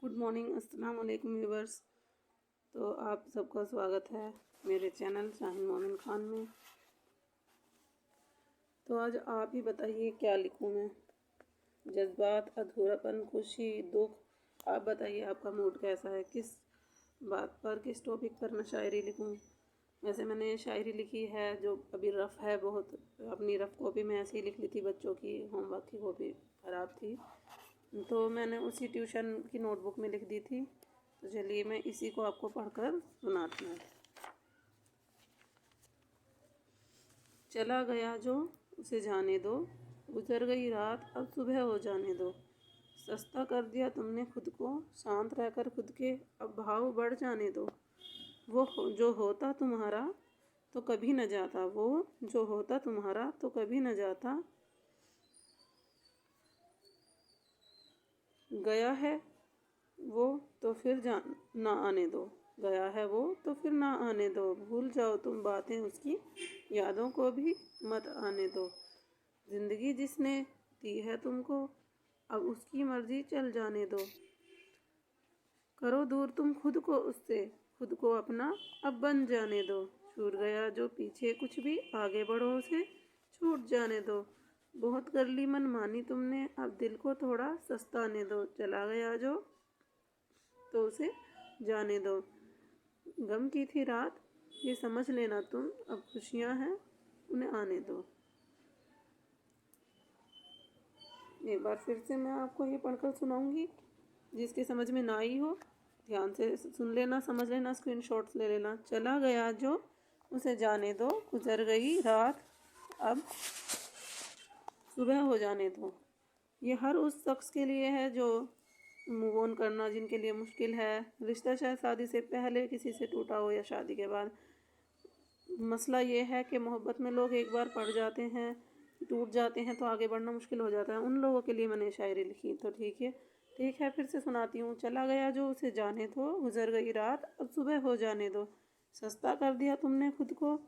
Good morning, अस्सलाम वालेकुम viewers. तो आप सबका स्वागत है मेरे चैनल शाहीन मोमिन खान में। तो आज आप ही बताइए क्या लिखूं मैं। जज्बात, अधूरापन, खुशी, दुख। आप बताइए आपका मूड कैसा है, किस बात पर, किस टॉपिक पर मैं शायरी लिखूं। वैसे मैंने शायरी लिखी है जो अभी रफ़ है बहुत। अपनी रफ़ कॉपी में ऐसे ही लिख ली थी, बच्चों की होमवर्क की कॉपी ख़राब थी तो मैंने उसी ट्यूशन की नोटबुक में लिख दी थी। तो चलिए मैं इसी को आपको पढ़कर सुनाती हूँ। चला गया जो उसे जाने दो, गुजर गई रात अब सुबह हो जाने दो। सस्ता कर दिया तुमने खुद को, शांत रहकर खुद के अब भाव बढ़ जाने दो। जो होता तुम्हारा तो कभी न जाता, वो जो होता तुम्हारा तो कभी न जाता। गया है वो तो फिर ना आने दो, गया है वो तो फिर ना आने दो। भूल जाओ तुम बातें उसकी, यादों को भी मत आने दो। जिंदगी जिसने दी है तुमको, अब उसकी मर्जी चल जाने दो। करो दूर तुम खुद को उससे, खुद को अपना अब बन जाने दो। छूट गया जो पीछे कुछ भी, आगे बढ़ो उसे छूट जाने दो। बहुत कर ली मन मानी तुमने, अब दिल को थोड़ा सस्ताने दो। चला गया जो तो उसे जाने दो। गम की थी रात ये समझ लेना तुम, अब खुशियां हैं उन्हें आने दो। एक बार फिर से मैं आपको ये पढ़कर सुनाऊंगी। जिसकी समझ में ना आई हो ध्यान से सुन लेना, समझ लेना, स्क्रीनशॉट्स ले लेना। चला गया जो उसे जाने दो, गुजर गई रात अब सुबह हो जाने दो। ये हर उस शख्स के लिए है जो मूव ऑन करना जिनके लिए मुश्किल है। रिश्ता शायद शादी से पहले किसी से टूटा हो या शादी के बाद। मसला ये है कि मोहब्बत में लोग एक बार पड़ जाते हैं, टूट जाते हैं तो आगे बढ़ना मुश्किल हो जाता है। उन लोगों के लिए मैंने शायरी लिखी। तो ठीक है फिर से सुनाती हूँ। चला गया जो उसे जाने दो, गुजर गई रात अब सुबह हो जाने दो। सस्ता कर दिया तुमने खुद को,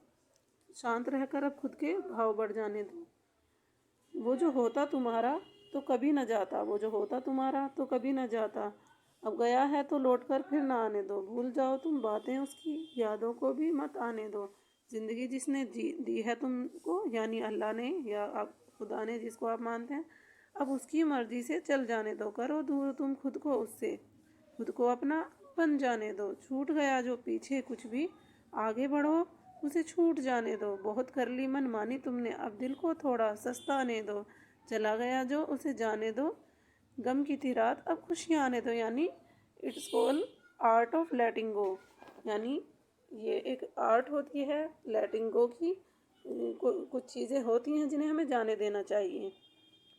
शांत रहकर अब खुद के भाव बढ़ जाने दो। वो जो होता तुम्हारा तो कभी न जाता, वो जो होता तुम्हारा तो कभी न जाता। अब गया है तो लौट कर फिर ना आने दो। भूल जाओ तुम बातें उसकी, यादों को भी मत आने दो। जिंदगी जिसने दी है तुमको, यानी अल्लाह ने या आप खुदा ने, जिसको आप मानते हैं, अब उसकी मर्जी से चल जाने दो। करो दूर तुम खुद को उससे, खुद को अपना बन जाने दो। छूट गया जो पीछे कुछ भी, आगे बढ़ो उसे छूट जाने दो। बहुत कर ली मन मानी तुमने, अब दिल को थोड़ा सस्ता आने दो। चला गया जो उसे जाने दो, गम की थी रात अब खुशियाँ आने दो। यानी it's call art of letting go. यानी ये एक आर्ट होती है लेटिंग गो की। कुछ चीज़ें होती हैं जिन्हें हमें जाने देना चाहिए।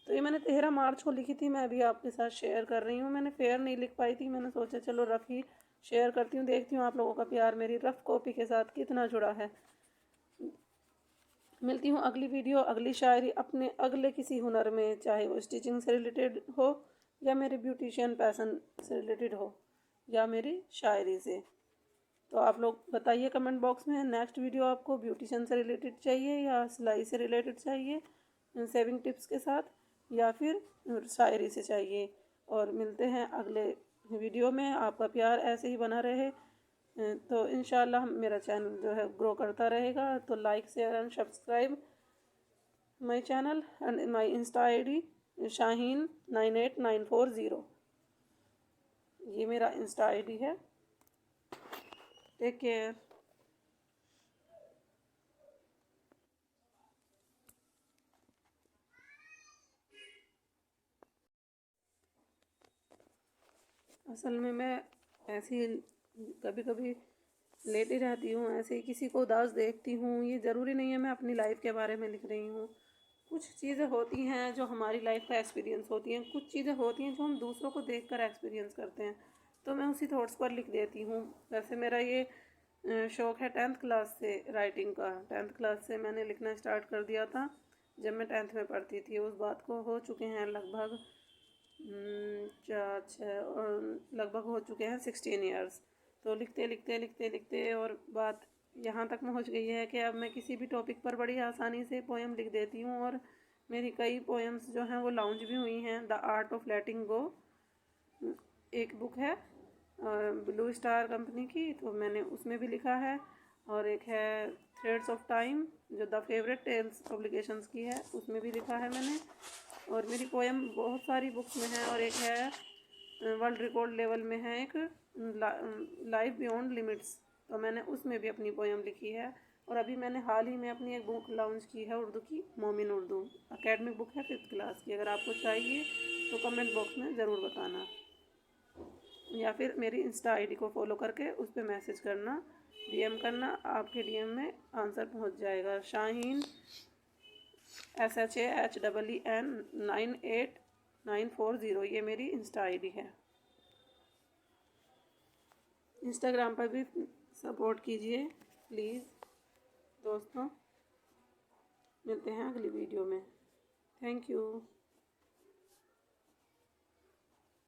तो ये मैंने 13 मार्च को लिखी थी, मैं अभी आपके साथ शेयर कर रही हूँ। मैंने फेयर नहीं लिख पाई थी, मैंने सोचा चलो रफ़ ही शेयर करती हूँ, देखती हूँ आप लोगों का प्यार मेरी रफ़ कॉपी के साथ कितना जुड़ा है। मिलती हूँ अगली वीडियो, अगली शायरी अपने अगले किसी हुनर में, चाहे वो स्टिचिंग से रिलेटेड हो या मेरे ब्यूटिशियन पैसन से रिलेटेड हो या मेरी शायरी से। तो आप लोग बताइए कमेंट बॉक्स में नेक्स्ट वीडियो आपको ब्यूटिशियन से रिलेटेड चाहिए या सिलाई से रिलेटेड चाहिए, सेविंग टिप्स के साथ, या फिर शायरी से चाहिए। और मिलते हैं अगले वीडियो में। आपका प्यार ऐसे ही बना रहे तो इंशाल्लाह मेरा चैनल जो है ग्रो करता रहेगा। तो like share and subscribe my channel and my insta ID Shaheen98940। ये मेरा इंस्टा आईडी है। Take care. असल में मैं ऐसे ही कभी कभी लेटी रहती हूँ, ऐसे ही किसी को उदास देखती हूँ। ये ज़रूरी नहीं है मैं अपनी लाइफ के बारे में लिख रही हूँ। कुछ चीज़ें होती हैं जो हमारी लाइफ का एक्सपीरियंस होती हैं, कुछ चीज़ें होती हैं जो हम दूसरों को देखकर एक्सपीरियंस करते हैं, तो मैं उसी थॉट्स पर लिख देती हूँ। वैसे मेरा ये शौक़ है 10th क्लास से राइटिंग का। 10th क्लास से मैंने लिखना स्टार्ट कर दिया था, जब मैं 10th में पढ़ती थी। उस बात को हो चुके हैं लगभग 4 6 और लगभग हो चुके हैं 16 ईयर्स। तो लिखते लिखते लिखते लिखते और बात यहाँ तक पहुँच गई है कि अब मैं किसी भी टॉपिक पर बड़ी आसानी से पोएम लिख देती हूँ। और मेरी कई पोएम्स जो हैं वो लॉन्च भी हुई हैं। द आर्ट ऑफ लेटिंग गो एक बुक है ब्लू स्टार कंपनी की, तो मैंने उसमें भी लिखा है। और एक है थ्रेड्स ऑफ टाइम जो द फेवरेट टेल्स पब्लिकेशंस की है, उसमें भी लिखा है मैंने। और मेरी पोएम बहुत सारी बुक्स में है। और एक है वर्ल्ड रिकॉर्ड लेवल में है एक लाइफ बियॉन्ड लिमिट्स, तो मैंने उसमें भी अपनी पोएम लिखी है। और अभी मैंने हाल ही में अपनी एक बुक लॉन्च की है उर्दू की, मोमिन उर्दू एकेडमिक बुक है 5th क्लास की। अगर आपको चाहिए तो कमेंट बॉक्स में ज़रूर बताना, या फिर मेरी इंस्टा आईडी को फॉलो करके उस पर मैसेज करना, डीएम करना। आपके डीएम में आंसर पहुंच जाएगा। शाहीन SHAHEEN 98940, ये मेरी इंस्टा आईडी है। इंस्टाग्राम पर भी सपोर्ट कीजिए प्लीज़ दोस्तों। मिलते हैं अगली वीडियो में। Thank you.